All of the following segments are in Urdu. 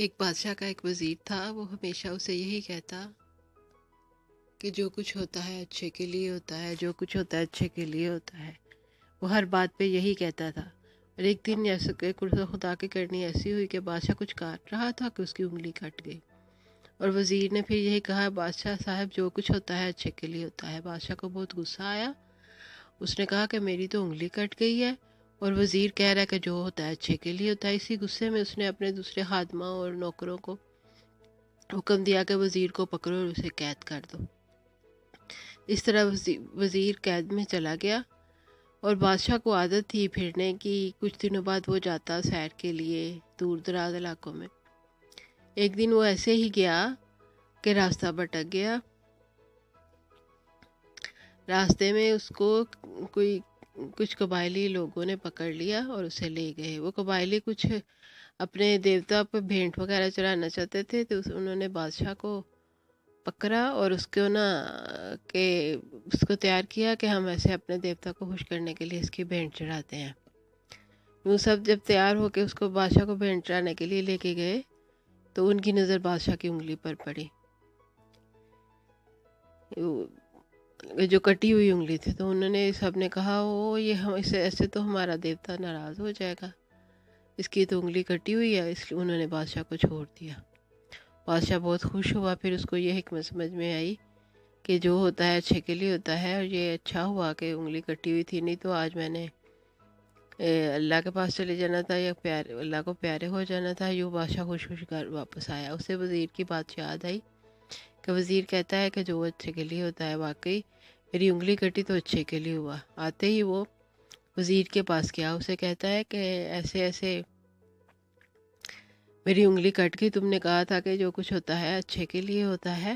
ایک بادشاہ کا ایک وزیر تھا، وہ ہمیشہ اسے یہی کہتا کہ جو کچھ ہوتا ہے اچھے کے لیے ہوتا ہے، جو کچھ ہوتا ہے اچھے کے لیے ہوتا ہے۔ وہ ہر بات پہ یہی کہتا تھا۔ اور ایک دن ایسا کہ خدا کی کرنی ایسی ہوئی کہ بادشاہ کچھ کاٹ رہا تھا کہ اس کی انگلی کٹ گئی، اور وزیر نے پھر یہی کہا، بادشاہ صاحب جو کچھ ہوتا ہے اچھے کے لیے ہوتا ہے۔ بادشاہ کو بہت غصہ آیا، اس نے کہا کہ میری تو انگلی کٹ گئی ہے اور وزیر کہہ رہا ہے کہ جو ہوتا ہے اچھے کے لیے ہوتا ہے۔ اسی غصے میں اس نے اپنے دوسرے خادمہ اور نوکروں کو حکم دیا کہ وزیر کو پکڑو اور اسے قید کر دو۔ اس طرح وزیر قید میں چلا گیا، اور بادشاہ کو عادت تھی پھرنے کی۔ کچھ دنوں بعد وہ جاتا سیر کے لیے دور دراز علاقوں میں۔ ایک دن وہ ایسے ہی گیا کہ راستہ بھٹک گیا۔ راستے میں اس کو کچھ قبائلی لوگوں نے پکڑ لیا اور اسے لے گئے۔ وہ قبائلی کچھ اپنے دیوتا پہ بھینٹ وغیرہ چڑھانا چاہتے تھے، تو انہوں نے بادشاہ کو پکڑا اور اس کو تیار کیا کہ ہم ایسے اپنے دیوتا کو خوش کرنے کے لیے اس کی بھینٹ چڑھاتے ہیں۔ وہ سب جب تیار ہو کے اس کو بادشاہ کو بھینٹ چڑھانے کے لیے لے کے گئے تو ان کی نظر بادشاہ کی انگلی پر پڑی، جو کٹی ہوئی انگلی تھی۔ تو انہوں نے سب نے کہا، یہ ہم ایسے تو ہمارا دیوتا ناراض ہو جائے گا، اس کی تو انگلی کٹی ہوئی ہے۔ اس لیے انہوں نے بادشاہ کو چھوڑ دیا۔ بادشاہ بہت خوش ہوا۔ پھر اس کو یہ حکمت سمجھ میں آئی کہ جو ہوتا ہے اچھے کے لیے ہوتا ہے، اور یہ اچھا ہوا کہ انگلی کٹی ہوئی تھی، نہیں تو آج میں نے اللہ کے پاس چلے جانا تھا یا اللہ کو پیارے ہو جانا تھا۔ یوں بادشاہ خوش گھر واپس آیا۔ اسے وزیر کی بات یاد آئی کہ وزیر کہتا ہے کہ جو اچھے کے لیے ہوتا ہے، واقعی میری انگلی کٹی تو اچھے کے لیے ہوا۔ آتے ہی وہ وزیر کے پاس گیا، اسے کہتا ہے کہ ایسے ایسے میری انگلی کٹ گئی، تم نے کہا تھا کہ جو کچھ ہوتا ہے اچھے کے لیے ہوتا ہے،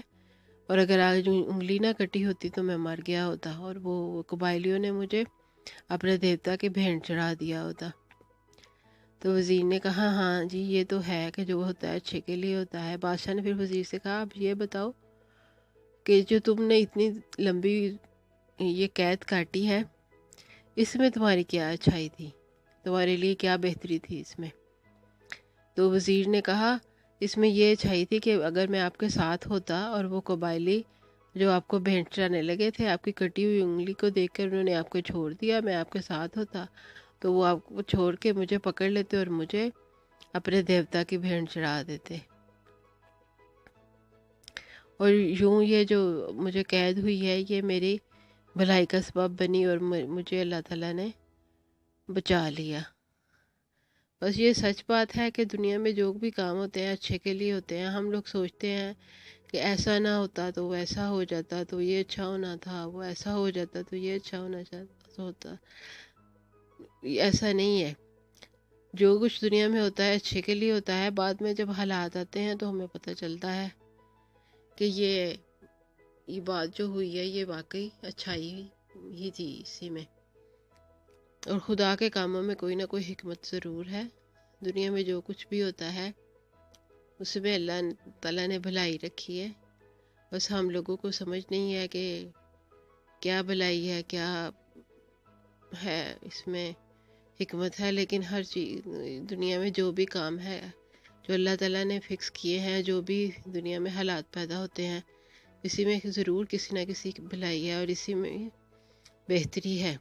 اور اگر آج انگلی نہ کٹی ہوتی تو میں مر گیا ہوتا، اور وہ قبائلیوں نے مجھے اپنے دیوتا کی بھینٹ چڑھا دیا ہوتا۔ تو وزیر نے کہا، ہاں جی یہ تو ہے کہ جو ہوتا ہے اچھے کے لیے ہوتا ہے۔ بادشاہ نے پھر وزیر سے کہا، اب یہ بتاؤ کہ جو تم نے اتنی لمبی یہ قید کاٹی ہے، اس میں تمہاری کیا اچھائی تھی، تمہارے لیے کیا بہتری تھی اس میں؟ تو وزیر نے کہا، اس میں یہ اچھائی تھی کہ اگر میں آپ کے ساتھ ہوتا اور وہ قبائلی جو آپ کو بھینٹ چڑھانے لگے تھے، آپ کی کٹی ہوئی انگلی کو دیکھ کر انہوں نے آپ کو چھوڑ دیا، میں آپ کے ساتھ ہوتا تو وہ آپ کو چھوڑ کے مجھے پکڑ لیتے اور مجھے اپنے دیوتا کی بھینٹ چڑھا دیتے، اور یوں یہ جو مجھے قید ہوئی ہے یہ میری بھلائی کا سبب بنی، اور مجھے اللہ تعالیٰ نے بچا لیا۔ بس یہ سچ بات ہے کہ دنیا میں جو بھی کام ہوتے ہیں اچھے کے لیے ہوتے ہیں۔ ہم لوگ سوچتے ہیں کہ ایسا نہ ہوتا تو ویسا ہو جاتا تو یہ اچھا ہونا تھا، وہ ایسا ہو جاتا تو یہ اچھا ہوتا۔ ایسا نہیں ہے۔ جو کچھ دنیا میں ہوتا ہے اچھے کے لیے ہوتا ہے۔ بعد میں جب حالات آتے ہیں تو ہمیں پتہ چلتا ہے کہ یہ بات جو ہوئی ہے یہ واقعی اچھائی ہی تھی اسی میں، اور خدا کے کاموں میں کوئی نہ کوئی حکمت ضرور ہے۔ دنیا میں جو کچھ بھی ہوتا ہے اس میں اللہ تعالیٰ نے بھلائی رکھی ہے، بس ہم لوگوں کو سمجھ نہیں ہے کہ کیا بھلائی ہے، کیا ہے اس میں حکمت ہے۔ لیکن ہر چیز دنیا میں جو بھی کام ہے جو اللہ تعالیٰ نے فکس کیے ہیں، جو بھی دنیا میں حالات پیدا ہوتے ہیں، اسی میں ضرور کسی نہ کسی کی بھلائی ہے اور اسی میں بہتری ہے۔